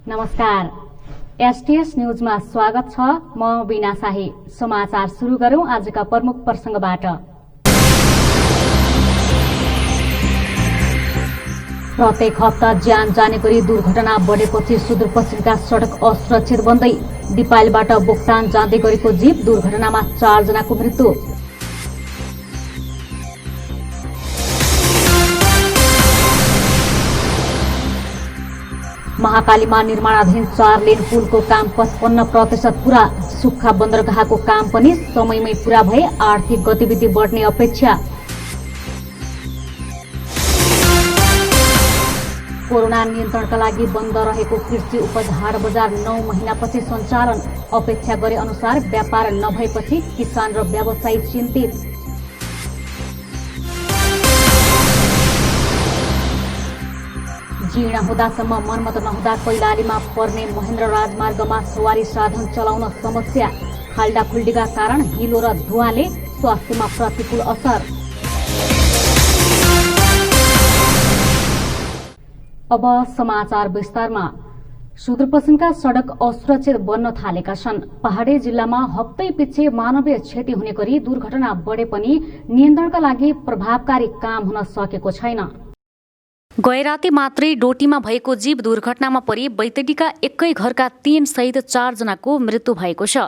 नमस्कार, एसटीएस न्यूजमा स्वागत छ। म बिना शाही। समाचार सुरु गरौं आजका प्रमुख प्रसंगबाट। प्रत्येक हप्ता ज्यान जाने गरी दुर्घटना बढेपछि सुदूरपश्चिमका सड़क असुरक्षित बन्दै। दिपायलबाट बोक्टान जाँदै गरेको जीप दुर्घटनामा 4 जनाको मृत्यु। महाकालीमा निर्माणाधीन 4 लेन पुलको काम 55% पूरा। सुक्खा बन्दरगाहको काम पनि समयमै पूरा भए आर्थिक गतिविधि बढ्ने अपेक्षा। कोरोना नियन्त्रणका लागि बन्द रहेको कृषि उपज हाट बजार 9 महिनापछि सञ्चालन। अपेक्षा गरे अनुसार व्यापार नभएपछि किसान र व्यवसायी चिन्तित। जीर्ण हुँदासम्म मर्मत नहुँदा कैलालीमा पर्ने महेन्द्र राजमार्गमा सवारी साधन चलाउन समस्या। खाल्डाखुल्डीका कारण हिलो र धुवाँले स्वास्थ्यमा प्रतिकूल असर। अब समाचार विस्तारमा। सुदूरपश्चिमका सड़क असुरक्षित बन्न थालेका छन्। पहाडी जिल्लामा हप्तै पछि मानवीय क्षति हुने गरी दुर्घटना बढे पनि नियन्त्रणका लागि प्रभावकारी काम हुन सकेको छैन। गैराती मात्रै डोटीमा भएको जीव दुर्घटनामा परि बैतडीका एकै घरका 3 सहित 4 जनाको मृत्यु भएको छ।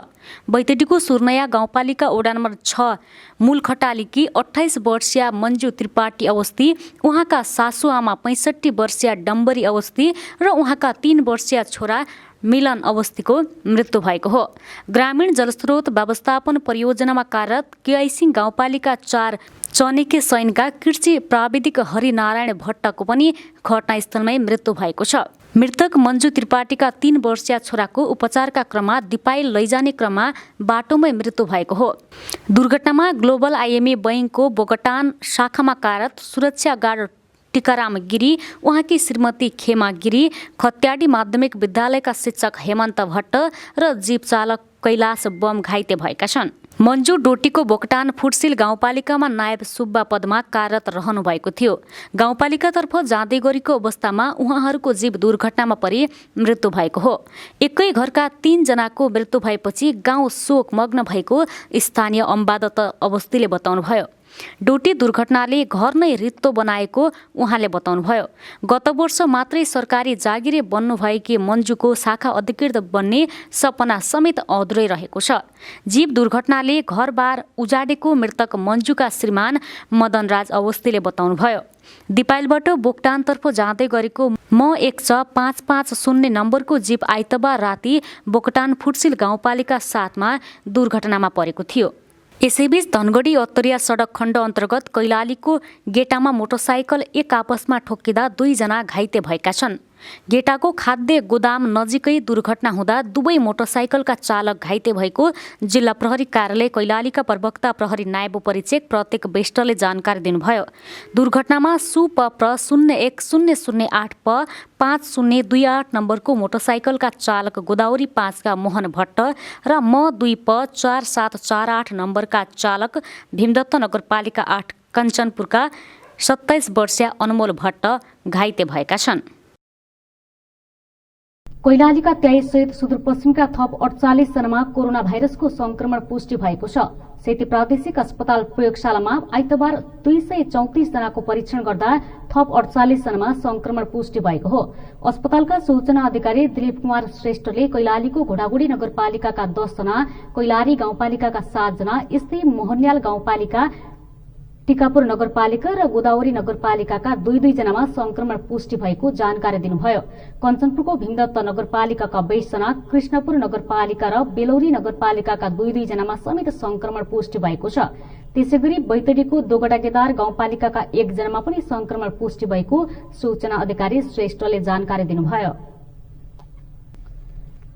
बैतडीको सुर्नया गाउँपालिका वडा नम्बर 6 मूलखटालीकी 28 वर्षीय मञ्जु त्रिपाठी अवस्थी, उहाँका सासुआमा 65 वर्षीय डम्बरी अवस्थी र उहाँका 3 वर्षीय छोरा मिलन अवस्थीको मृत्यु भएको हो। ग्रामीण जलस्रोत व्यवस्थापन परियोजनामा कार्यरत केआइसिङ गाउँपालिका 4 चनेके सैनका कृषि प्राविधिक हरिनारायण भट्टको पनि घटनास्थलमै मृत्यु भएको छ। मृतक मञ्जु त्रिपाठीका 3 वर्षीय छोराको उपचारका क्रममा दिपायल लैजाने क्रममा बाटोमै मृत्यु भएको हो। दुर्घटनामा ग्लोबल आइएमए बैंकको बोगटान शाखामा कार्यरत सुरक्षा गार्ड टिकाराम गिरी, उहाँकी श्रीमती खेमा गिरी, खत्याडी माध्यमिक विद्यालयका शिक्षक हेमन्त भट्ट र जीप चालक कैलाश बम घाइते भएका छन्। मञ्जु डोटीको बोकटान फुटसिल गाउँपालिकामा नायब सुब्बा पदमा कार्यरत रहनु भएको थियो। गाउँपालिकातर्फ जाँदै गरेको अवस्थामा उहाँहरूको जीव दुर्घटनामा परि मृत्यु भएको हो। एकै घरका 3 जनाको मृत्यु भएपछि गाउँ शोकमग्न भएको स्थानीय अम्बादत्त अवस्थीले बताउनुभयो। डोटी दुर्घटनाले घर नै रित्तो बनाएको उहाँले बताउनुभयो। गत वर्ष मात्रै सरकारी जागिरे बन्नुभएकी मञ्जुको शाखा अधिकृत बन्ने सपना समेत अधुरै रहेको छ। जीव दुर्घटनाले घरबार उजाडेको मृतक मञ्जुका श्रीमान मदनराज अवस्थीले बताउनुभयो। दिपायलबाट बोक्टानतर्फ जाँदै गरेको M16550 नम्बरको जीप आइतबार राति बोक्टान फुटसिल गाउँपालिका 7 मा दुर्घटनामा परेको थियो। यसैबीच धनगढी अत्तरिया सडक खण्ड अन्तर्गत कैलालीको गेटामा मोटरसाइकल एक आपसमा ठोक्किँदा 2 जना घाइते भएका छन्। गेटाको खाद्य गोदाम नजिकै दुर्घटना हुँदा दुवै मोटरसाइकलका चालक घाइते भएको जिल्ला प्रहरी कार्यालय कैलालीका प्रवक्ता प्रहरी नायब परीक्षक प्रत्येक बेष्टले जानकारी दिनुभयो। दुर्घटनामा सुपप्र 01008 प 5028 नम्बरको मोटरसाइकलका चालक गोदावरी 5 का मोहन भट्ट र M2 प 4748 नम्बरका चालक भीमदत्त नगरपालिका 8 कञ्चनपुरका 27 वर्षीय अनमोल भट्ट घाइते भएका छन्। कैलालीका 23 सहित सुदूरपश्चिमका थप 48 जनामा कोरोना भाइरसको संक्रमण पुष्टि भएको छ। सेती प्रादेशिक अस्पताल प्रयोगशालामा आइतबार 234 जनाको परीक्षण गर्दा थप 48 जनामा संक्रमण पुष्टि भएको हो। अस्पतालका सूचना अधिकारी दिलीप कुमार श्रेष्ठले कैलालीको घोडागुडी नगरपालिकाका 10 जना, कैलाली गाउँपालिकाका 7 जना, यस्तै मोहनियाल गाउँपालिका, टिकापुर नगरपालिका र गोदावरी नगरपालिकाका 2-2 जनामा संक्रमण पुष्टि भएको जानकारी दिनुभयो। कञ्चनपुरको भीमदत्त नगरपालिकाका 20 जना, कृष्णपुर नगरपालिका र बेलौरी नगरपालिकाका 2-2 जनामा समेत संक्रमण पुष्टि भएको छ। त्यसैगरी बैतडीको दोगडागेदार गाउँपालिकाका 1 जनामा पनि संक्रमण पुष्टि भएको सूचना अधिकारी श्रेष्ठले जानकारी दिनुभयो।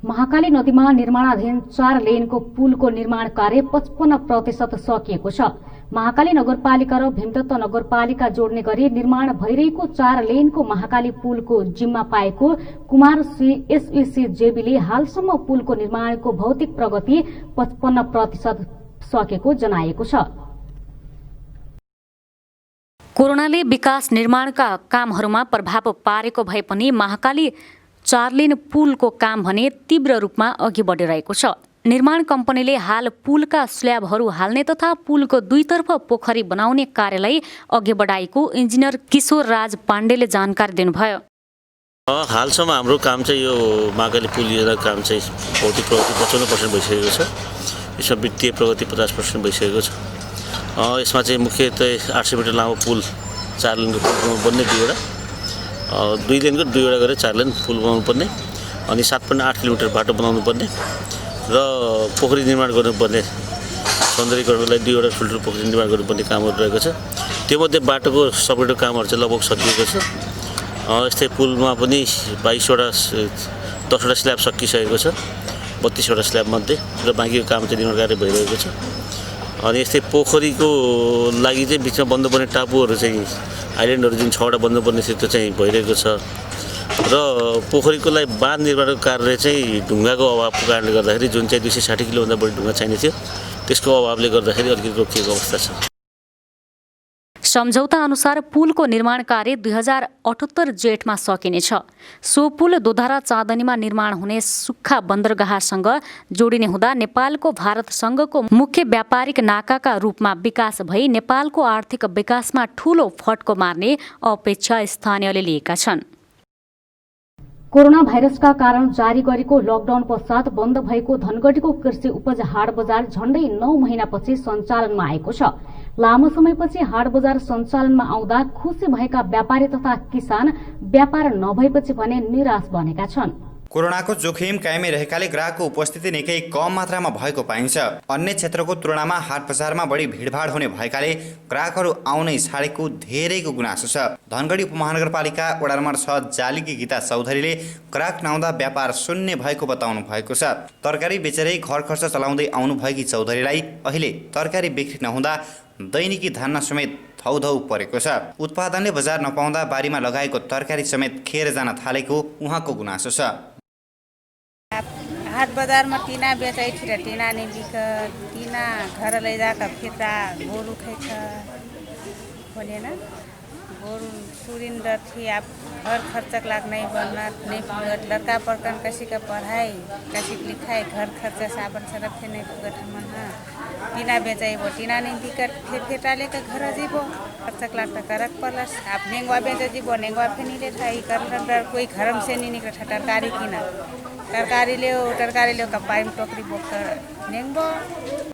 महाकाली नदीमा निर्माणाधीन 4 लेनको पुलको निर्माण कार्य 55% सकिएको छ। महाकाली नगरपालिका र भीमदत्त नगरपालिका जोड्ने गरी निर्माण भइरहेको 4 लेनको महाकाली पुलको जिम्मा पाएको कुमार एसईसी जेबीले हालसम्म पुलको निर्माणको भौतिक प्रगति 55% सकेको जनाएको छ। कोरोनाले विकास निर्माणका कामहरूमा प्रभाव पारेको भए पनि महाकाली 4 लेन पुलको काम भने तीव्र रूपमा अघि बढिरहेको छ। निर्माण कम्पनीले हाल पुलका स्ल्याबहरू हाल्ने तथा पुलको दुईतर्फ पोखरी बनाउने कार्यलाई अघि बढाएको इन्जिनियर किशोर राज पाण्डेले जानकारी दिनुभयो। हालसम्म हाम्रो काम चाहिँ यो महाकाली पुल योजना काम चाहिँ भौतिक प्रगति 55% भइसकेको छ। यसमा वित्तीय प्रगति 50% भइसकेको छ। यसमा चाहिँ मुख्यतः 800 मिटर लामो पुल 4 लेनको पुल बन्ने 2 लेनको 2 गरेर 4 लेन पुल बनाउनु पर्ने, अनि 7.8 किलोमिटर बाटो बनाउनु पर्ने र पोखरी निर्माण गर्नुपर्ने, सौन्दर्यीकरणलाई 2 ठुल्ठुलो पोखरी निर्माण गर्नुपर्ने कामहरू रहेको छ। त्योमध्ये बाटोको सबै कामहरू चाहिँ लगभग सकिएको छ। यस्तै पुलमा पनि 22वटा 10वटा स्ल्याब सकिसकेको छ, 32वटा स्ल्याबमध्ये, र बाँकीको काम चाहिँ निर्माण कार्य भइरहेको छ। अनि यस्तै पोखरीको लागि चाहिँ बिचमा बन्नुपर्ने टापुहरू चाहिँ आइल्यान्डहरू जुन 6वटा बन्नुपर्ने थियो त्यो चाहिँ भइरहेको छ। र पोखरीको लागि बाँध निर्माणको कार्य चाहिँ ढुङ्गाको अभावको कारणले गर्दाखेरि, जुन चाहिँ 260 किलोभन्दा बढी ढुङ्गा चाहिने थियो, त्यसको अभावले गर्दाखेरि अलिकति रोकिएको अवस्था छ। सम्झौता अनुसार पुलको निर्माण कार्य 2078 जेठमा सकिनेछ। सो पुल दोधारा चाँदनीमा निर्माण हुने सुक्खा बन्दरगाहसँग जोडिने हुँदा नेपालको भारतसँगको मुख्य व्यापारिक नाकाका रूपमा विकास भई नेपालको आर्थिक विकासमा ठूलो फड्को मार्ने अपेक्षा स्थानीयले लिएका छन्। कोरोना भाइरसका कारण जारी गरेको लकडाउन पश्चात बन्द भएको धनगढीको कृषि उपज हाट बजार झण्डै 9 महिनापछि सञ्चालनमा आएको छ। लामो समयपछि हाट बजार सञ्चालनमा आउँदा खुसी भएका व्यापारी तथा किसान व्यापार नभएपछि भने निराश बनेका छन्। कोरोनाको जोखिम कायमै रहेकाले ग्राहकको उपस्थिति निकै कम मात्रामा भएको पाइन्छ। अन्य क्षेत्रको तुलनामा हाट बजारमा बढी भिडभाड हुने भएकाले ग्राहकहरू आउनै छाडेको धेरैको गुनासो छ। धनगढी उपमहानगरपालिका वडा नम्बर 6 जालीकी गीता चौधरीले ग्राहक नआउँदा व्यापार शून्य भएको बताउनु भएको छ। तरकारी बेचेरै घर खर्च चलाउँदै आउनु भएकी चौधरीलाई अहिले तरकारी बिक्री नहुँदा दैनिकी धान्न समेत धौधौ परेको छ। उत्पादनले बजार नपाउँदा बारीमा लगाएको तरकारी समेत खेर जान थालेको उहाँको गुनासो छ। हाट बजारमा टिना बेचाइ थियो, टिना नहीं बिक, टिना घर ले जाकर फिरता गोरू खैछ बोले ना, गोरू सुरिंदर थी। आप घर खर्चक लाग नहीं बनना नहीं पुगत, लड़का पढ़कन किसी का पढ़ाई किसी का लिखाई, घर खर्च साबन सरफ थे नहीं पुगत हमन। टिना बेचाई वो टिना नहीं बिकट, फिर टाले के घर जीबो खर्चक लाग करक पलस। आप नेंगवा बेचा जीबो, नेंगवा फिर नहीं लेता ही कर कोई घरम से नहीं निकल तरकारी किना, तरकारी ले कपाई में टोकरी बोकर नेंगबो।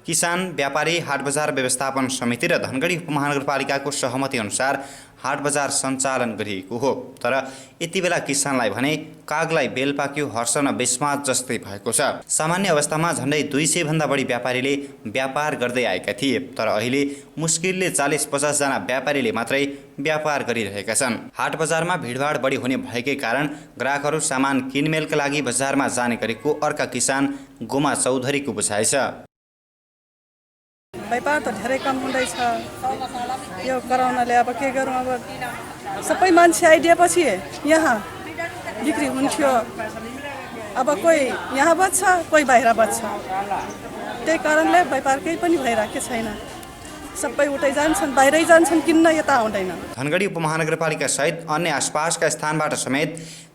किसान व्यापारी हाट बजार व्यवस्थापन समिति र धनगढी उपमहानगरपालिकाको सहमति अनुसार हाट बजार सञ्चालन गरिएको हो। तर यति बेला किसानलाई भने कागलाई बेल पाक्यो हर्ष न बेस्मात जस्तै भएको छ। सामान्य अवस्थामा झन्डै 200 भन्दा बढी व्यापारीले व्यापार गर्दै आएका थिए, तर अहिले मुस्किलले 40-50 जना व्यापारीले मात्रै व्यापार गरिरहेका छन्। हाट बजारमा भिडभाड बढी हुने भएकै कारण ग्राहकहरू सामान किनमेलका लागि बजारमा जाने गरेको अर्का किसान गोमा चौधरीको बुझाइ छ। व्यापार त धेरै कम हुँदैछ यो कोरोनाले। अब के गरौँ, अब सबै मान्छे आइदिएपछि यहाँ बिक्री हुन्थ्यो, अब कोही यहाँ बच्छ कोही बाहिर बच्छ, त्यही कारणले व्यापार केही पनि भइरहेको छैन। सबै उतै जान्छन्, बाहिरै जान्छन् किन्न, यता आउँदैन। धनगढी उपमहानगरपालिका सहित अन्य आसपासका स्थानबाट समेत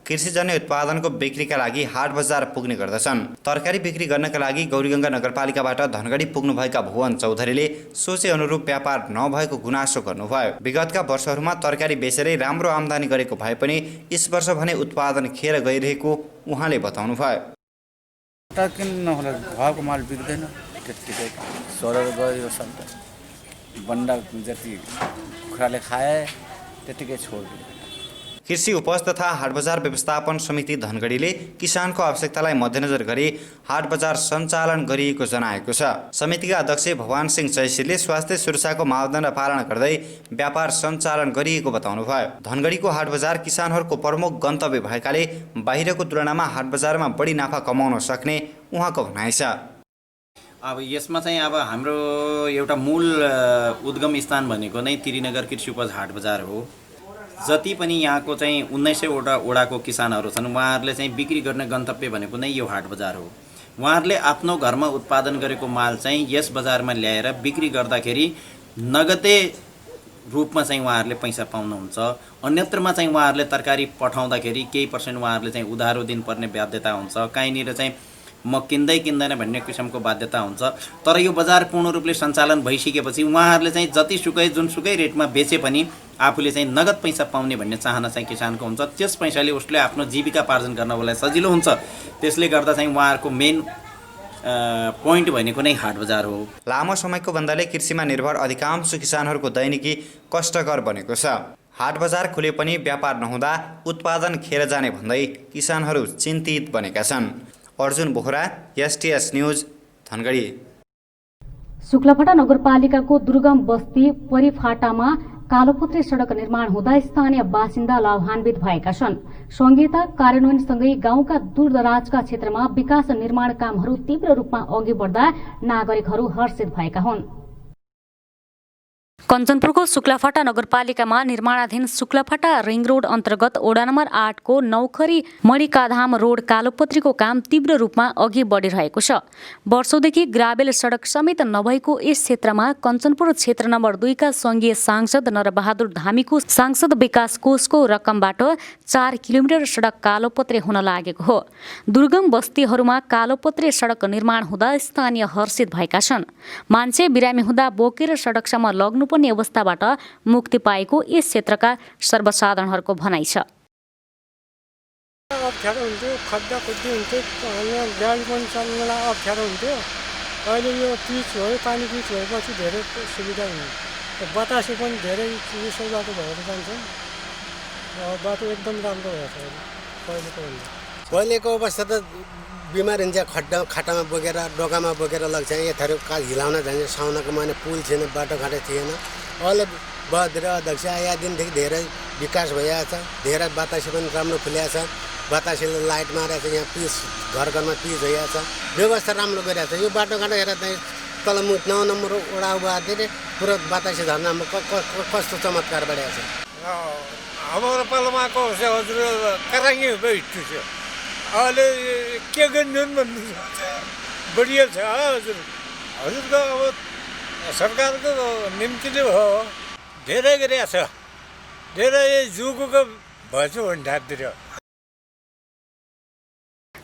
कृषिजन्य उत्पादनको बिक्रीका लागि हाट बजार पुग्ने गर्दछन्। तरकारी बिक्री गर्नका लागि गौरीगङ्गा नगरपालिकाबाट धनगढी पुग्नुभएका भुवन चौधरीले सोचे अनुरूप व्यापार नभएको गुनासो गर्नुभयो। विगतका वर्षहरूमा तरकारी बेचेरै राम्रो आम्दानी गरेको भए पनि यस वर्ष भने उत्पादन खेर गइरहेको उहाँले बताउनुभयो। भावको माल बिग्दैन, त्यतिकै सरेर गयो सन्त बन्दा जति कुखुराले खाए त्यतिकै छोड्दियो। कृषि उपज तथा हाट बजार व्यवस्थापन समिति धनगढीले किसानको आवश्यकतालाई मध्यनजर गरी हाट बजार सञ्चालन गरिएको जनाएको छ। समितिका अध्यक्ष भगवान सिंह चैसीले स्वास्थ्य सुरक्षाको मापदण्ड पालना गर्दै व्यापार सञ्चालन गरिएको बताउनुभयो। धनगढीको हाट बजार किसानहरूको प्रमुख गन्तव्य भएकाले बाहिरको तुलनामा हाट बजारमा बढी नाफा कमाउन सक्ने उहाँको भनाइ छ। अब यसमा चाहिँ अब हाम्रो एउटा मूल उद्गम स्थान भनेको नै त्रिनगर कृषि उपज हाट बजार हो। जति पनि यहाँको चाहिँ 1900वटा वडाको किसानहरू छन्, उहाँहरूले चाहिँ बिक्री गर्ने गन्तव्य भनेको नै यो हाट बजार हो। उहाँहरूले आफ्नो घरमा उत्पादन गरेको माल चाहिँ यस बजारमा ल्याएर बिक्री गर्दाखेरि नगदे रूपमा चाहिँ उहाँहरूले पैसा पाउनुहुन्छ। अन्यत्रमा चाहिँ उहाँहरूले तरकारी पठाउँदाखेरि केही पर्सेन्ट उहाँहरूले चाहिँ उधारो दिनुपर्ने बाध्यता हुन्छ, कहीँनिर चाहिँ म किन्दैन भन्ने किसिमको बाध्यता हुन्छ। तर यो बजार पूर्ण रूपले सञ्चालन भइसकेपछि उहाँहरूले चाहिँ जतिसुकै जुनसुकै रेटमा बेचे पनि आफूले चाहिँ नगद पैसा पाउने भन्ने चाहना चाहिँ किसानको हुन्छ। त्यस पैसाले उसले आफ्नो जीविकापार्जन गर्नलाई सजिलो हुन्छ। त्यसले गर्दा चाहिँ उहाँहरूको मेन पोइन्ट भनेको नै हाट बजार हो। लामो समयको बन्दले कृषिमा निर्भर अधिकांश किसानहरूको दैनिकी कष्टकर बनेको छ। हाट बजार खुले पनि व्यापार नहुँदा उत्पादन खेर जाने भन्दै किसानहरू चिन्तित बनेका छन्। Arjun Bohara, STS news, Dhangadhi. शुक्लाफाटा नगरपालिकाको दुर्गम बस्ती परिफाटामा कालोपत्रे सडक निर्माण हुँदा स्थानीय बासिन्दा लाभान्वित भएका छन्। संघीयता कार्यान्वयनसँगै गाउँका दूरदराजका क्षेत्रमा विकास निर्माण कामहरू तीव्र रूपमा अघि बढ्दा नागरिकहरू हर्षित भएका हुन्। कञ्चनपुरको शुक्लाफाटा नगरपालिकामा निर्माणाधीन शुक्लाफाटा रिङ रोड अन्तर्गत वडा नम्बर 8 को नौखरी मणिकाधाम रोड कालोपत्रीको काम तीव्र रूपमा अघि बढिरहेको छ। वर्षौंदेखि ग्राभेल सडक समेत नभएको यस क्षेत्रमा कञ्चनपुर क्षेत्र नम्बर 2 का संघीय सांसद नरबहादुर धामीको सांसद विकास कोषको रकमबाट 4 किलोमिटर सडक कालोपत्रे हुन लागेको हो। दुर्गम बस्तीहरूमा कालोपत्रे सडक निर्माण हुँदा स्थानीय हर्षित भएका छन्। मान्छे बिरामी हुँदा बोकेर सडकसम्म लग्नु पर्ने अवस्थाबाट मुक्ति पाएको यस क्षेत्रका सर्वसाधारणहरूको भनाइ छ। अप्ठ्यारो हुन्थ्यो, खड्डा खुड्डी हुन्थ्यो, गाडी पनि चल्नलाई अप्ठ्यारो हुन्थ्यो। अहिले यो पिच भयो, पानी पिच भएपछि धेरै सुविधा हुने। बतासे पनि धेरै यसो बाटो भएर जान्छ। बाटो एकदम राम्रो भएको छ पहिलेको अवस्था त बिमार हुन्छ, खाटामा बोकेर डोकामा बोकेर लग्छ। यताहरू हिलाउन जान्छ, साउनको महिना पुल थिएन, बाटोघाटो थिएन। अहिले बद्र अध्यक्ष आएदेखि धेरै विकास भइरहेको छ। धेरै बतासे पनि राम्रो खुलिएको छ। बतासेले लाइट मारेको छ, यहाँ पिच घर घरमा पिच भइरहेको छ। व्यवस्था राम्रो गरिरहेको छ। यो बाटोघाटो हेरेर चाहिँ तल 9 नम्बर वडा उहाँले पुरा बतासे झर्नामा कस्तो चमत्कार बढेको छ। हाम्रो पालोमाको हजुर कराङ्गी हिट्छु छ। अहिले के गर्नु भन्नु बढिया छ हजुर। हजुरको अब सरकारको निम्तिले हो धेरै गरिएको छ। धेरै जुगुको भएछ भन्दाखेरि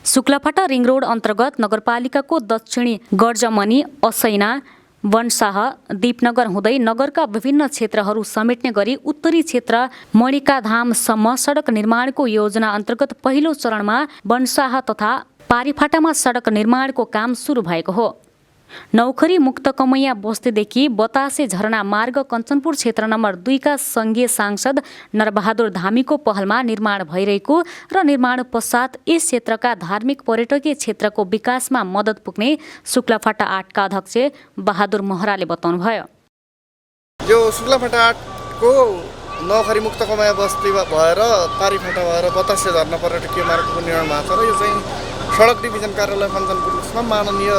शुक्लाफाटा रिङ रोड अन्तर्गत नगरपालिकाको दक्षिणी गर्जमनी, असैना, वनशाह, दीपनगर हुँदै नगरका विभिन्न क्षेत्रहरू समेट्ने गरी उत्तरी क्षेत्र मणिकाधामसम्म सडक निर्माणको योजना अन्तर्गत पहिलो चरणमा वनशाह तथा पारीफाटामा सडक निर्माणको काम सुरु भएको हो। नौखरी मुक्तकमैया बस्तीदेखि बतासे झरना मार्ग कञ्चनपुर क्षेत्र नम्बर 2 का संघीय सांसद नरबहादुर धामीको पहलमा निर्माण भइरहेको र निर्माण पश्चात यस क्षेत्रका धार्मिक पर्यटकीय क्षेत्रको विकासमा मद्दत पुग्ने शुक्लाफाटा 8 का अध्यक्ष बहादुर महराले बताउनुभयो। यो शुक्लाफाटा 8 को नौखरी मुक्तकमैया बस्ती भएर पारीफाटा भएर बतासे झरना पर्यटकीय मार्गको निर्माण भएको छ र यो चाहिँ सडक डिभिजन कार्यालय कञ्चनपुरमा माननीय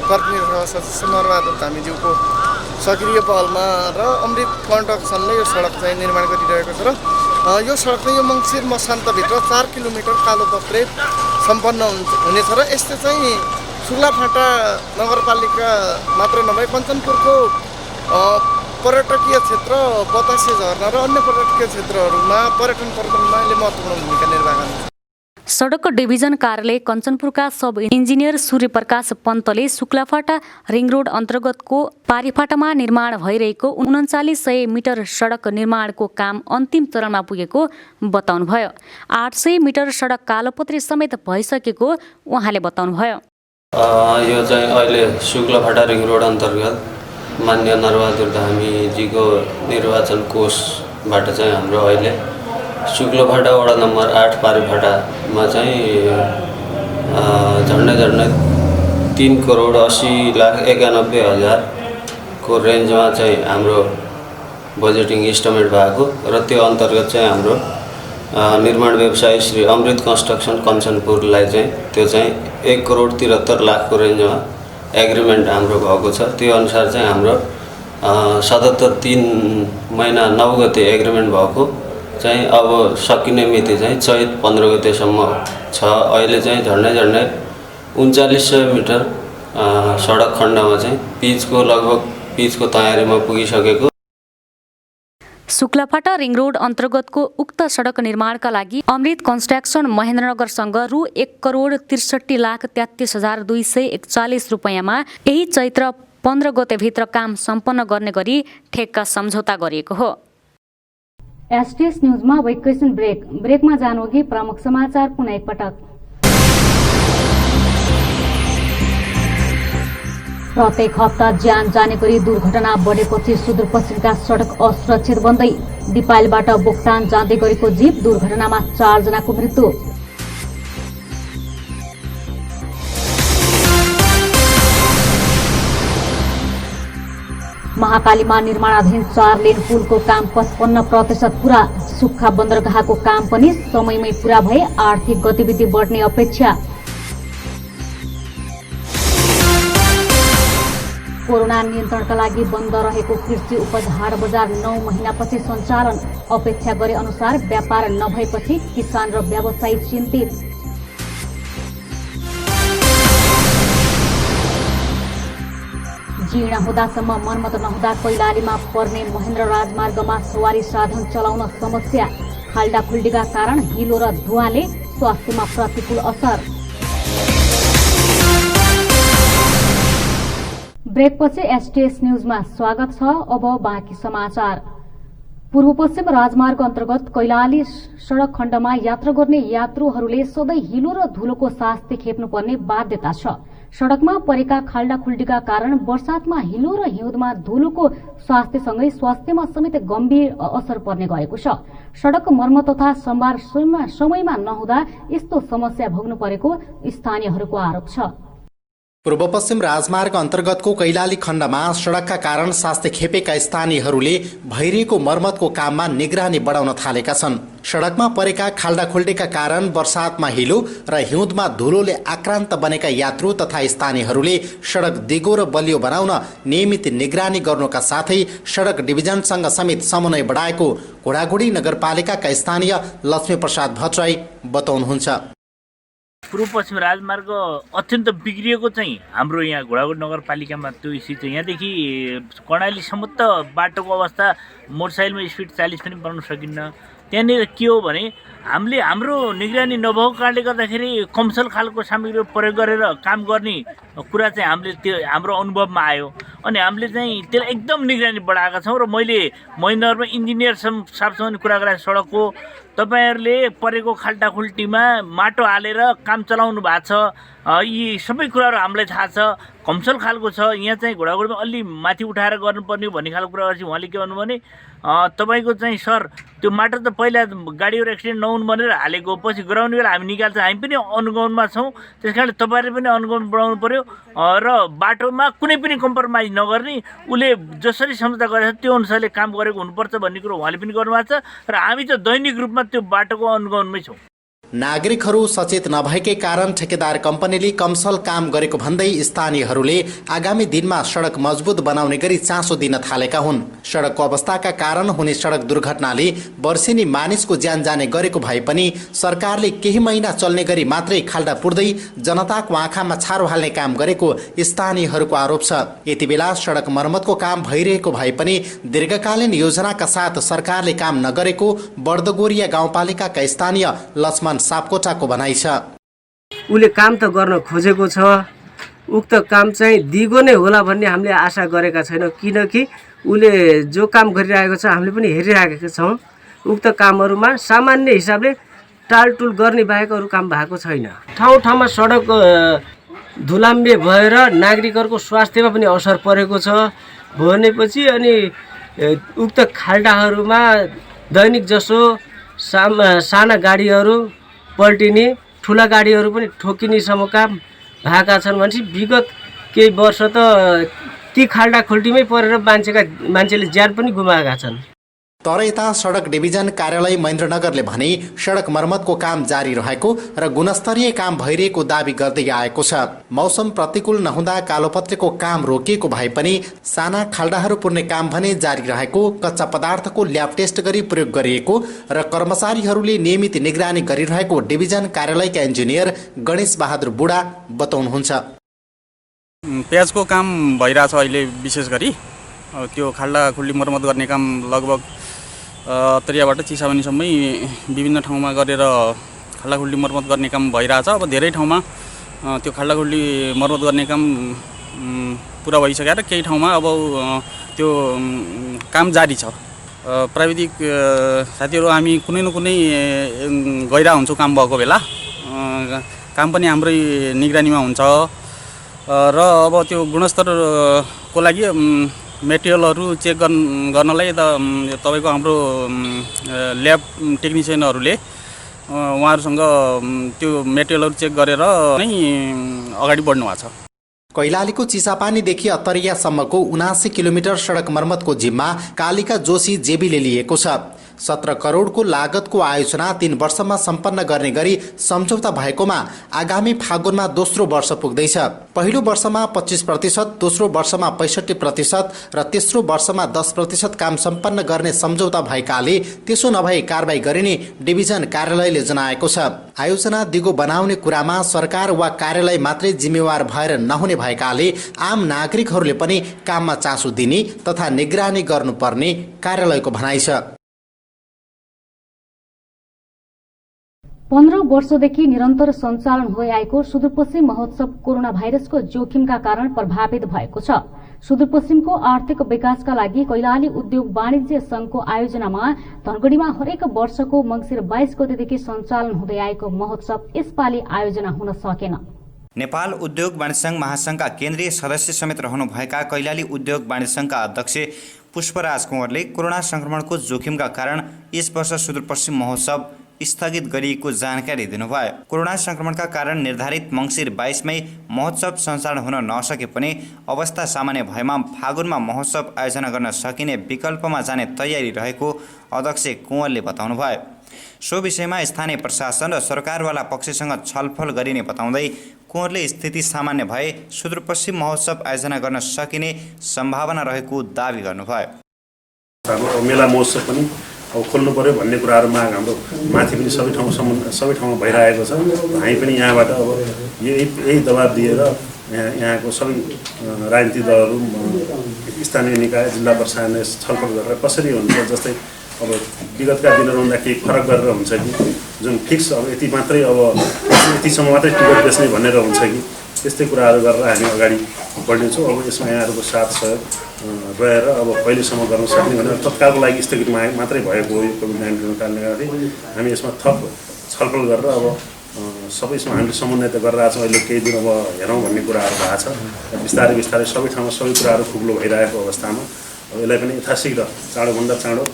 प्रतिनिधि सदस्य नरबहादुर धामीज्यूको सक्रिय पहलमा र अमृत कन्स्ट्रक्सनले यो सडक चाहिँ निर्माण गरिरहेको छ र यो सडक चाहिँ यो मङ्सिर मसान्तभित्र 4 किलोमिटर कालोपत्रे सम्पन्न हुनेछ र यस्तो चाहिँ शुक्लाफाटा नगरपालिका मात्र नभई कञ्चनपुरको पर्यटकीय क्षेत्र बतासे झरना र अन्य पर्यटकीय क्षेत्रहरूमा पर्यटन प्रबन्धनमा यसले महत्त्वपूर्ण भूमिका निर्वाह गर्छ। सडक डिभिजन कार्यालय कञ्चनपुरका सब इन्जिनियर सूर्यप्रकाश पन्तले शुक्लाफाटा रिङ रोड अन्तर्गतको पारीफाटामा निर्माण भइरहेको 3900 मिटर सडक निर्माणको काम अन्तिम चरणमा पुगेको बताउनुभयो। 800 मिटर सडक कालोपत्रे समेत भइसकेको उहाँले बताउनुभयो। यो चाहिँ अहिले शुक्लाफाटा रिङ रोड अन्तर्गत मान्य नरबहादुर धामीजीको निर्वाचन कोषबाट चाहिँ हाम्रो अहिले शुक्लाफाटा वडा नम्बर 8 पारीफाटामा चाहिँ झन्डै 3,80,91,000 को रेन्जमा चाहिँ हाम्रो बजेटिङ इस्टिमेट भएको र त्यो अन्तर्गत चाहिँ हाम्रो निर्माण व्यवसायी श्री अमृत कन्स्ट्रक्सन कञ्चनपुरलाई चाहिँ त्यो चाहिँ 1,73,00,000 को रेन्जमा एग्रिमेन्ट हाम्रो भएको छ। त्यो अनुसार चाहिँ हाम्रो 77 महिना 9 गते एग्रिमेन्ट भएको चाहिँ अब सकिने मिति चाहिँ चैत 15 गतेसम्म छ। अहिले चाहिँ झन्डै 3900 मिटर सडक खण्डमा चाहिँ पिचको लगभग पिचको तयारीमा पुगिसकेको शुक्लाफाटा रिङ रोड अन्तर्गतको उक्त सडक निर्माणका लागि अमृत कन्स्ट्रक्सन महेन्द्रनगरसँग रु 1,63,33,241 रुपैयाँमा यही चैत्र 15 गतेभित्र काम सम्पन्न गर्ने गरी ठेक्का सम्झौता गरिएको हो। एसटीएस न्यूजमा एकैछिन ब्रेकमा जानुअघि प्रमुख समाचार पुनः एकपटक। प्रत्येक हप्ता ज्यान जाने गरी दुर्घटना बढेपछि सुदूरपश्चिमका सडक असुरक्षित बन्दै दिपायलबाट बोक्टान जाँदै गरेको जीप दुर्घटनामा 4 जनाको मृत्यु। महाकालीमा निर्माणाधीन 4 लेन पुलको काम 55% पूरा। सुक्खा बन्दरगाहको काम पनि समयमै पूरा भए आर्थिक गतिविधि बढ्ने अपेक्षा। कोरोना नियन्त्रणका लागि बन्द रहेको कृषि उपज हाट बजार 9 महिनापछि सञ्चालन। अपेक्षा गरे अनुसार व्यापार नभएपछि किसान र व्यवसायी चिन्तित। जीर्ण हुँदासम्म मर्मत नहुँदा कैलालीमा पर्ने महेन्द्र राजमार्गमा सवारी साधन चलाउन समस्या। खाल्डाखुल्डीका कारण हिलो र धुवाले स्वास्थ्यमा प्रतिकूल असर। ब्रेकपछि एसटीएस न्यूजमा स्वागत छ। अब बाँकी समाचार। पूर्व पश्चिम राजमार्ग अन्तर्गत कैलाली सड़क खण्डमा यात्रा गर्ने यात्रुहरूले सधैँ हिलो र धुलोको सास्ती खेप्नुपर्ने बाध्यता छ। सड़कमा परेका खाल्डाखुल्डीका कारण वर्षातमा हिलो र हिउँदमा धुलोको स्वास्थ्यसँगै स्वास्थ्यमा समेत गम्भीर असर पर्ने गरेको छ। सड़क मर्मत तथा सम्भार समयमा नहुँदा यस्तो समस्या भोग्नु परेको स्थानीयहरूको आरोप छ। पूर्व पश्चिम राजमार्ग अन्तर्गतको कैलाली खण्डमा सड़कका कारण सास्ते खेपेका स्थानीयहरूले भइरहेको मर्मतको काममा निगरानी बढाउन थालेका छन्। सड़कमा परेका खाल्डाखुल्डीका कारण वर्षातमा हिलो र हिउँदमा धुलोले आक्रान्त बनेका यात्रु तथा स्थानीयहरूले सड़क दिगो र बलियो बनाउन नियमित निगरानी गर्नुका साथै सड़क डिभिजनसँग समेत समन्वय बढाएको घोडागुडी नगरपालिकाका स्थानीय लक्ष्मी प्रसाद भट्टराई बताउनुहुन्छ। पूर्व पश्चिम राजमार्ग अत्यन्त बिग्रिएको चाहिँ हाम्रो यहाँ घोडागुडी नगरपालिकामा त्यो स्थिति छ। यहाँदेखि कर्णालीसम्म त बाटोको अवस्था मोटरसाइकलमा स्पिड 40 पनि बनाउन सकिन्न। त्यहाँनिर के हो भने हामीले हाम्रो निगरानी नभएको कारणले गर्दाखेरि कमसल खालको सामग्री प्रयोग गरेर काम गर्ने कुरा चाहिँ हामीले त्यो हाम्रो अनुभवमा आयो अनि हामीले चाहिँ त्यसलाई एकदम निगरानी बढाएका छौँ। र मैले महेन्द्रनगरमा इन्जिनियर साहबसँग कुरा गराएँ। सडकको तपाईहरुले परेको खाल्टाखुल्टीमा माटो हालेर काम चलाउनु भएको छ। यी सबै कुराहरू हामीलाई थाहा छ। कमसल खालको छ। यहाँ चाहिँ घोडाघोडीमा अलि माथि उठाएर गर्नुपर्ने भन्ने खालको कुरा गरेपछि उहाँले के भन्नु भने तपाईको चाहिँ सर त्यो माटो त पहिला गाडीहरु एक्सिडेन्ट नहुनु भनेर हालेको, पछि गराउने बेला हामी निकाल्छ। हामी पनि अनुगमनमा छौँ। त्यसकारणले तपाईहरुले पनि अनुगमन बढाउनु पर्यो र बाटोमा कुनै पनि कम्प्रोमाइज नगर्ने, उले जसरी सम्झौता गरेछ त्यो अनुसारले काम गरेको हुनुपर्छ भन्ने कुरो उहाँले पनि गर्नुभएको छ र हामी चाहिँ दैनिक रूपमा त्यो बाटोको अनुगमनमै छौँ। नागरिकहरू सचेत नभएकै कारण ठेकेदार कम्पनीले कमसल काम गरेको भन्दै स्थानीयहरूले आगामी दिनमा सडक मजबुत बनाउने गरी चासो दिन थालेका हुन्। सडकको अवस्थाका कारण हुने सडक दुर्घटनाले वर्षेनी मानिसको ज्यान जाने गरेको भए पनि सरकारले केही महिना चल्ने गरी मात्रै खाल्डा पुर्दै जनताको आँखामा छारो हाल्ने काम गरेको स्थानीयहरूको आरोप छ। यति बेला सडक मर्मतको काम भइरहेको भए पनि दीर्घकालीन योजनाका साथ सरकारले काम नगरेको बर्दगोरिया गाउँपालिकाका स्थानीय लक्ष्मण सापकोटाको भनाइ छ। उले काम त गर्न खोजेको छ, उक्त काम चाहिँ दिगो नै होला भन्ने हामीले आशा गरेका छैनौँ, किनकि उले जो काम गरिरहेको छ हामीले पनि हेरिरहेका छौँ। उक्त कामहरूमा सामान्य हिसाबले टालटुल गर्ने बाहेक अरू काम भएको छैन। ठाउँ ठाउँमा सडक धुलाम्बे भएर नागरिकहरूको स्वास्थ्यमा पनि असर परेको छ भनेपछि अनि उक्त खाल्डाहरूमा दैनिक जसो साना गाडीहरू पल्टिने, ठुला गाडीहरू पनि ठोकिनेसम्मका भएका छन् भनेपछि विगत केही वर्ष त ती खाल्डाखुल्टीमै परेर मान्छेले ज्यान पनि गुमाएका छन्। तर यता सडक डिभिजन कार्यालय महेन्द्रनगरले भने सडक मर्मतको काम जारी रहेको र गुणस्तरीय काम भइरहेको दावी गर्दै आएको छ। मौसम प्रतिकूल नहुँदा कालोपत्रेको काम रोकिएको भए पनि साना खाल्डाहरू पुर्ने काम भने जारी रहेको, कच्चा पदार्थको ल्याब टेस्ट गरी प्रयोग गरिएको र कर्मचारीहरूले नियमित निगरानी गरिरहेको डिभिजन कार्यालयका इन्जिनियर गणेश बहादुर बुढा बताउनुहुन्छ। प्याजको काम भइरहेछ अहिले, विशेष गरी त्यो खाल्डाखुल्डी मर्मत गर्ने काम लगभग तरियाबाट चिसापानीसम्मै विभिन्न ठाउँमा गरेर खाल्डाखुल्डी मर्मत गर्ने काम भइरहेछ। अब धेरै ठाउँमा त्यो खाल्डाखुल्डी मर्मत गर्ने काम पुरा भइसकेर केही ठाउँमा अब त्यो काम जारी छ। प्राविधिक साथीहरू हामी कुनै न कुनै गइरा हुन्छौँ काम भएको बेला। काम पनि हाम्रै निगरानीमा हुन्छ र अब त्यो गुणस्तरको लागि मेटेरियलहरू चेक गर्नलाई त तपाईँको हाम्रो ल्याब टेक्निसियनहरूले उहाँहरूसँग त्यो मेटेरियलहरू चेक गरेर नै अगाडि बढ्नु भएको छ। कैलालीको चिसापानीदेखि अत्तरियासम्मको 79 किलोमिटर सडक मर्मतको जिम्मा कालिका जोशी जेबीले लिएको छ। 17 करोडको लागतको आयोजना 3 वर्षमा सम्पन्न गर्ने गरी सम्झौता भएकोमा आगामी फागुनमा दोस्रो वर्ष पुग्दैछ। पहिलो वर्षमा 25%, दोस्रो वर्षमा 65% र तेस्रो वर्षमा 10% काम सम्पन्न गर्ने सम्झौता भएकाले त्यसो नभई कारबाही गरिने डिभिजन कार्यालयले जनाएको छ। आयोजना दिगो बनाउने कुरामा सरकार वा कार्यालय मात्रै जिम्मेवार भएर नहुने भएकाले आम नागरिकहरूले पनि काममा चासो दिने तथा निगरानी गर्नुपर्ने कार्यालयको भनाइ छ। 15 वर्षदेखि निरन्तर सञ्चालन हुँदै आएको सुदूरपश्चिम महोत्सव कोरोना भाइरसको जोखिमका कारण प्रभावित भएको छ। सुदूरपश्चिमको आर्थिक विकासका लागि कैलाली उद्योग वाणिज्य संघको आयोजनामा धनगढीमा हरेक वर्षको मङ्सिर 22 गतेदेखि सञ्चालन हुँदै आएको महोत्सव यसपालि आयोजना हुन सकेन। नेपाल उद्योग वाणिज्य संघ महासंघका केन्द्रीय सदस्य समेत रहनुभएका कैलाली उद्योग वाणिज्य संघका अध्यक्ष पुष्पराज कुँवरले कोरोना संक्रमणको जोखिमका कारण यस वर्ष सुदूरपश्चिम महोत्सव स्थगित गरिएको जानकारी दिनुभयो। कोरोना संक्रमणका कारण निर्धारित मङ्सिर 22 मै महोत्सव सञ्चालन हुन नसके पनि अवस्था सामान्य भएमा फागुनमा महोत्सव आयोजना गर्न सकिने विकल्पमा जाने तयारी रहेको अध्यक्ष कुँवरले बताउनुभयो। सो विषयमा स्थानीय प्रशासन र सरकारवाला पक्षसँग छलफल गरिने बताउँदै कुँवरले स्थिति सामान्य भए सुदूरपश्चिम महोत्सव आयोजना गर्न सकिने सम्भावना रहेको दावी गर्नुभयो। मेला महोत्सव पनि अब खोल्नु पर्यो भन्ने कुराहरू माग हाम्रो माथि पनि सबै ठाउँमा भइरहेको छ। हामी पनि यहाँबाट अब यही दबाब दिएर यहाँको सबै राजनीतिक दलहरू, स्थानीय निकाय, जिल्ला प्रशासनले छलफल गरेर कसरी हुन्छ, जस्तै अब विगतका दिनहरूभन्दा केही फरक गरेर हुन्छ कि जुन फिक्स अब यति मात्रै अब यतिसम्म मात्रै टिकट बेच्ने भनेर हुन्छ कि त्यस्तै कुराहरू गरेर हामी अगाडि बढ्नेछौँ। अब यसमा यहाँहरूको साथ सहयोग रहेर अब पहिलेसम्म गर्न सक्ने भनेर तत्कालको लागि स्थगित मात्रै भएको हो यो कोभिड-19को कारणले गर्दाखेरि हामी यसमा थप छलफल गरेर अब सबैसँग हामीले समन्वय त गरिरहेको छौँ। अहिले केही दिन अब हेरौँ भन्ने कुराहरू भएको छ। बिस्तारै बिस्तारै सबै ठाउँमा सबै कुराहरू खुग्लो भइरहेको अवस्थामा अब यसलाई पनि यथाशीघ्र चाँडोभन्दा चाँडो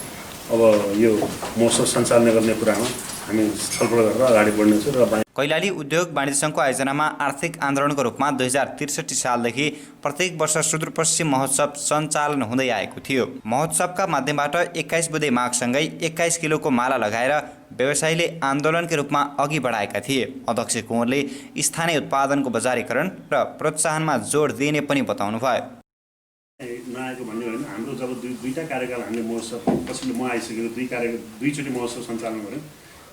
अब यो महोत्सव सञ्चालन गर्ने कुरामा हामी छलफल गरेर अगाडि बढ्नेछौँ। र कैलाली उद्योग वाणिज्य संघको आयोजनामा आर्थिक आन्दोलनको रूपमा 2063 सालदेखि प्रत्येक वर्ष सुदूरपश्चिम महोत्सव सञ्चालन हुँदै आएको थियो। महोत्सवका माध्यमबाट 21 बुँदे मागसँगै 21 किलोको माला लगाएर व्यवसायीले आन्दोलनकै रूपमा अघि बढाएका थिए। अध्यक्ष कुँवरले स्थानीय उत्पादनको बजारीकरण र प्रोत्साहनमा जोड दिने पनि बताउनुभयो। नआएको भन्ने होइन, हाम्रो जब दुईटा कार्यकाल हामीले महोत्सव पछिल्लो म आइसकेको दुईचोटि महोत्सव सञ्चालन गऱ्यौँ।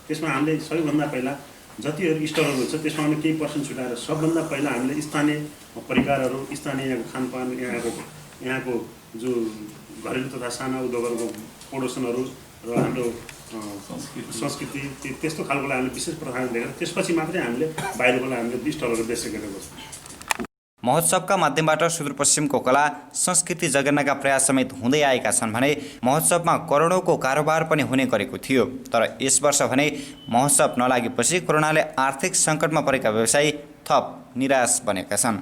त्यसमा हामीले सबैभन्दा पहिला जतिहरू स्टलहरू छ त्यसमा हामीले केही पर्सेन्ट छुटाएर सबभन्दा पहिला हामीले स्थानीय परिकारहरू, स्थानीय खानपान, यहाँको जो घरेलु तथा साना उद्योगहरूको प्रोडक्सनहरू र हाम्रो संस्कृति त्यस्तो खालकोलाई हामीले विशेष प्राधान्य दिएर त्यसपछि मात्रै हामीले बाहिरबाट हामीले स्टलहरू बेचिसकेको छ। महोत्सवका माध्यमबाट सुदूरपश्चिमको कला संस्कृति जगेर्नका प्रयास समेत हुँदै आएका छन् भने महोत्सवमा करोडौँको कारोबार पनि हुने गरेको थियो। तर यस वर्ष भने महोत्सव नलागेपछि कोरोनाले आर्थिक सङ्कटमा परेका व्यवसायी थप निराश बनेका छन्।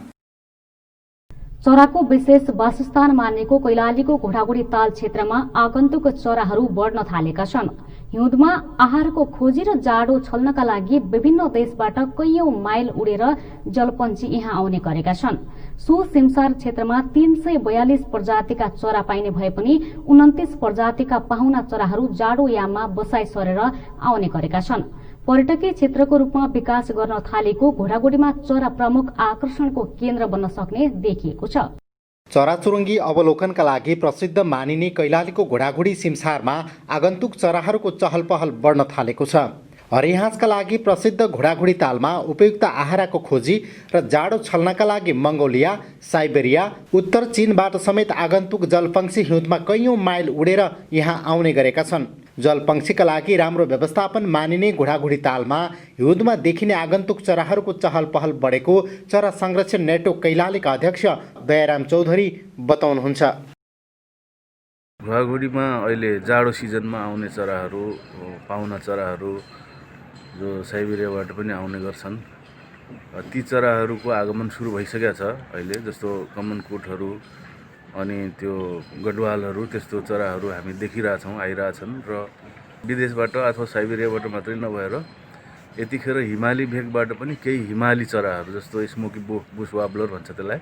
चराको विशेष वासस्थान मानिएको कैलालीको घोडागुडी ताल क्षेत्रमा आगन्तुक चराहरू बढ्न थालेका छन्। हिउँदमा आहारको खोजी र जाडो छल्नका लागि विभिन्न देशबाट कैयौं माइल उडेर जलपन्छी यहाँ आउने गरेका छन्। सो सिमसार क्षेत्रमा 342 प्रजातिका चरा पाइने भए पनि 29 प्रजातिका पाहुना चराहरू जाडो याममा बसाई सरेर आउने गरेका छन्। पर्यटकीय क्षेत्रको रूपमा विकास गर्न थालेको घोडागुडीमा चरा प्रमुख आकर्षणको केन्द्र बन्न सक्ने देखिएको छ। चराचुरुङ्गी अवलोकनका लागि प्रसिद्ध मानिने कैलालीको घोडाघोडी सिमसारमा आगन्तुक चराहरूको चहल पहल बढ्न थालेको छ। हरिहाँसका लागि प्रसिद्ध घोडाघोडी तालमा उपयुक्त आहारको खोजी र जाडो छल्नका लागि मङ्गोलिया, साइबेरिया, उत्तर चीनबाट समेत आगन्तुक जलपक्षी हिउँदमा कैयौं माइल उडेर यहाँ आउने गरेका छन्। जलपक्षीका लागि राम्रो व्यवस्थापन मानिने घोडाघोडी तालमा हिउँदमा देखिने आगन्तुक चराहरूको चहल पहल बढेको चरा संरक्षण नेटवर्क कैलालीका अध्यक्ष दयाराम चौधरी बताउनुहुन्छ। घोडाघोडीमा अहिले जाडो सिजनमा आउने चराहरू, पाहुना चराहरू जो साइबेरियाबाट पनि आउने गर्छन्, ती चराहरूको आगमन सुरु भइसकेको छ अहिले। जस्तो कमनकोटहरू अनि त्यो गडवालहरू, त्यस्तो चराहरू हामी देखिरहेछौँ, आइरहेछन्। र विदेशबाट अथवा साइबेरियाबाट मात्रै नभएर यतिखेर हिमाली भेगबाट पनि केही हिमाली चराहरू, जस्तो स्मोकी बुश वार्ब्लर भन्छ त्यसलाई,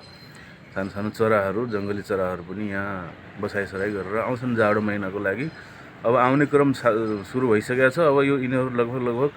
सानो सानो चराहरू, जङ्गली चराहरू पनि यहाँ बसाइसराई गरेर आउँछन् जाडो महिनाको लागि। अब आउने क्रम सुरु भइसकेको छ। अब यो यिनीहरू लगभग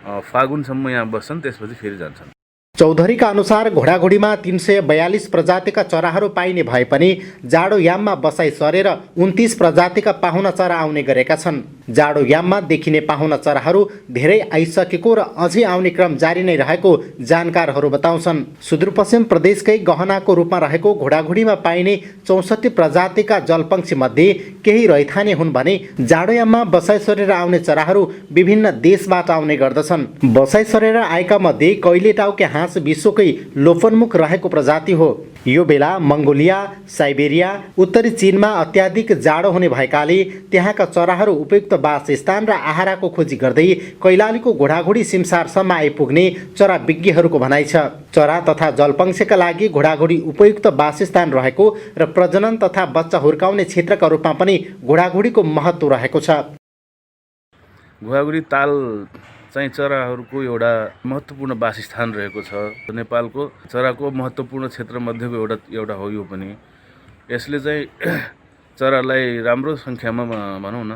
फागुनसम्म यहाँ बस्छन्, त्यसपछि फेरि जान्छन्। चौधरीका अनुसार घोडाघोडीमा 342 प्रजातिका चराहरू पाइने भए पनि जाडो याममा बसाइ सरेर 29 प्रजातिका पाहुना चरा आउने गरेका छन्। जाडो याममा देखिने पाहुना चराहरू धेरै आइसकेको र अझै आउने क्रम जारी नै रहेको जानकारहरू बताउँछन्। सुदूरपश्चिम प्रदेशकै गहनाको रूपमा रहेको घोडाघोडीमा पाइने 64 प्रजातिका जलपक्षी मध्ये केही रैथाने हुन् भने जाडो याममा बसाइ सरेर आउने चराहरू विभिन्न देशबाट आउने गर्दछन्। बसाइ सरेर आएका मध्ये कैलेटाउके हाँस विश्वकै लोपन्मुख रहेको प्रजाति हो। यो बेला मङ्गोलिया, साइबेरिया, उत्तरी चीनमा अत्याधिक जाडो हुने भएकाले त्यहाँका चराहरू उपयुक्त वासस्थान र आहाराको खोजी गर्दै कैलालीको घोडाघोडी सिमसारसम्म आइपुग्ने चरा विज्ञहरूको भनाइ छ। चरा तथा जलपक्षीका लागि घोडाघोडी उपयुक्त वासस्थान रहेको र प्रजनन तथा बच्चा हुर्काउने क्षेत्रका रूपमा पनि घोडाघोडीको महत्त्व रहेको छ। घोडाघोडी ताल चाहिँ चराहरूको एउटा महत्त्वपूर्ण वासस्थान रहेको छ। नेपालको चराको महत्त्वपूर्ण क्षेत्रमध्येको एउटा हो यो पनि। यसले चाहिँ चरालाई राम्रो सङ्ख्यामा भनौँ न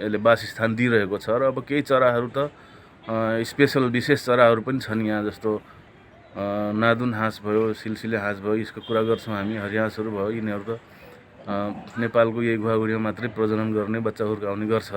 यसले वासस्थान दिइरहेको छ। र अब केही चराहरू त स्पेसल विशेष चराहरू पनि छन् यहाँ, जस्तो नादुन हाँस भयो, सिलसिले हाँस भयो, यसको कुरा गर्छौँ हामी, हरिहाँसहरू भयो। यिनीहरू त नेपालको यही घोडाघोडीमा मात्रै प्रजनन गर्ने, बच्चा हुर्काउने गर्छ।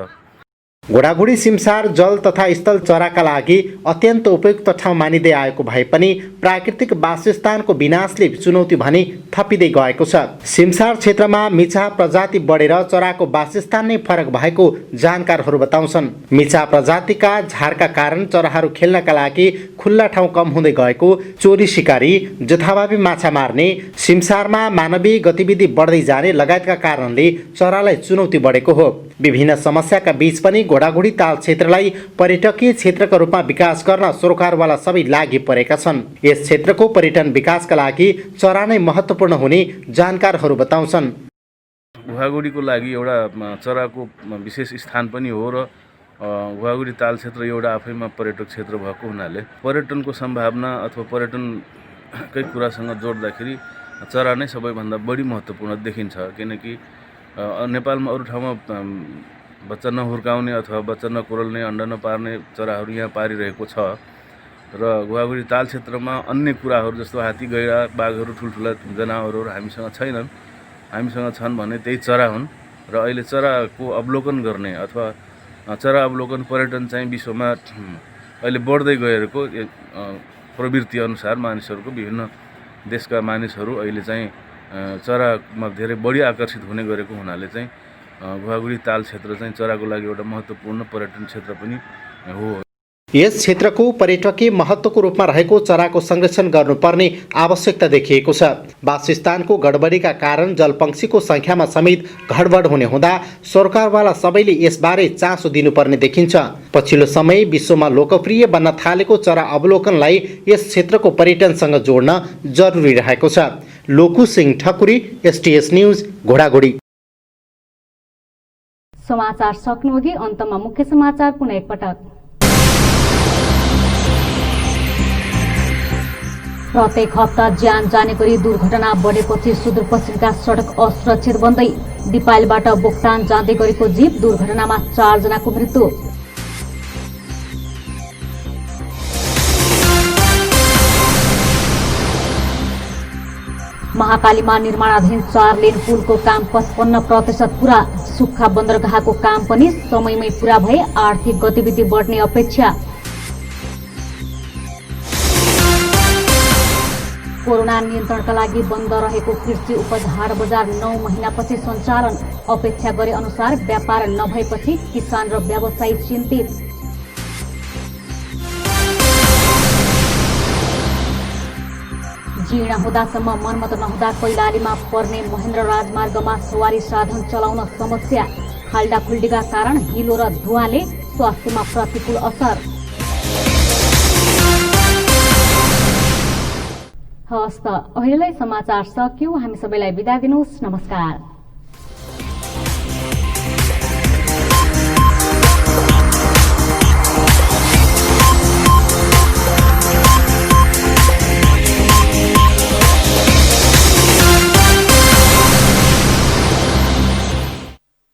घोडाघोडी सिमसार जल तथा स्थल चराका लागि अत्यन्त उपयुक्त ठाउँ मानिँदै आएको भए पनि प्राकृतिक वासस्थानको विनाशले चुनौती भने थपिँदै गएको छ। सिमसार क्षेत्रमा मिछा प्रजाति बढेर चराको वासस्थान नै फरक भएको जानकारहरू बताउँछन्। मिछा प्रजातिका झारका कारण चराहरू खेल्नका लागि खुल्ला ठाउँ कम हुँदै गएको, चोरी सिकारी, जथाभावी माछा मार्ने, सिमसारमा मानवीय गतिविधि बढ्दै जाने लगायतका कारणले चरालाई चुनौती बढेको हो। विभिन्न समस्याका बीच पनि घोडाघोडी ताल क्षेत्रलाई पर्यटकीय क्षेत्रका रूपमा विकास गर्न सरकारवाला सबै लागि परेका छन्। यस क्षेत्रको पर्यटन विकासका लागि चरा नै महत्त्वपूर्ण हुने जानकारहरू बताउँछन्। घोडाघोडीको लागि एउटा चराको विशेष स्थान पनि हो र घोडाघोडी ताल क्षेत्र एउटा आफैमा पर्यटक क्षेत्र भएको हुनाले पर्यटनको सम्भावना अथवा पर्यटनकै कुरासँग जोड्दाखेरि चरा नै सबैभन्दा बढी महत्त्वपूर्ण देखिन्छ। किनकि नेपालमा अरू ठाउँमा बच्चा नहुर्काउने अथवा बच्चा नकोरल्ने, अन्डा नपार्ने चराहरू यहाँ पारिरहेको छ। र घोडाघोडी ताल क्षेत्रमा अन्य कुराहरू जस्तो हात्ती, गैँडा, बाघहरू, ठुल्ठुला जनावरहरू हामीसँग छैनन्। हामीसँग छन् भने त्यही चरा हुन्। र अहिले चराको अवलोकन गर्ने अथवा चरा अवलोकन पर्यटन चाहिँ विश्वमा अहिले बढ्दै गएको प्रवृत्ति अनुसार मानिसहरूको, विभिन्न देशका मानिसहरू अहिले चाहिँ चरामा धेरै बढी आकर्षित हुने गरेको हुनाले चाहिँ घोडाघोडी ताल क्षेत्र चाहिँ चराको लागि एउटा महत्त्वपूर्ण पर्यटन क्षेत्र पनि हो। यस क्षेत्रको पर्यटकीय महत्त्वको रूपमा रहेको चराको संरक्षण गर्नुपर्ने आवश्यकता देखिएको छ। वासस्थानको गडबडीका कारण जलपक्षीको सङ्ख्यामा समेत गडबड हुने हुँदा सरकारवाला सबैले यसबारे चासो दिनुपर्ने देखिन्छ। पछिल्लो समय विश्वमा लोकप्रिय बन्न थालेको चरा अवलोकनलाई यस क्षेत्रको पर्यटनसँग जोड्न जरुरी रहेको छ। लोकु सिंह ठकुरी, STS न्यूज, घोडाघोडी। समाचार सक्नुअघि अन्तमा मुख्य समाचार पुनः एकपटक। प्रत्येक हप्ता ज्यान जाने गरी दुर्घटना बढेपछि सुदूरपश्चिमका सडक असुरक्षित बन्दै दिपायलबाट बोक्टान जाँदै गरेको जीप दुर्घटनामा 4 जनाको मृत्यु। महाकालीमा निर्माणाधीन 4 लेन पुलको काम 55% पूरा। सुक्खा बन्दरगाहको काम पनि समयमै पूरा भए आर्थिक गतिविधि बढ्ने अपेक्षा। कोरोना नियन्त्रणका लागि बन्द रहेको कृषि उपज हाट बजार 9 महिनापछि सञ्चालन। अपेक्षा गरे अनुसार व्यापार नभएपछि किसान र व्यवसायी चिन्तित। जीर्ण हुँदासम्म मर्मत नहुँदा कैलालीमा पर्ने महेन्द्र राजमार्गमा सवारी साधन चलाउन समस्या। खाल्डाखुल्डीका कारण हिलो र धुवाँले स्वास्थ्यमा प्रतिकूल असर। हवस् त अहिलेलाई समाचार सकियो। हामी सबैलाई बिदा दिनुहोस्। नमस्कार।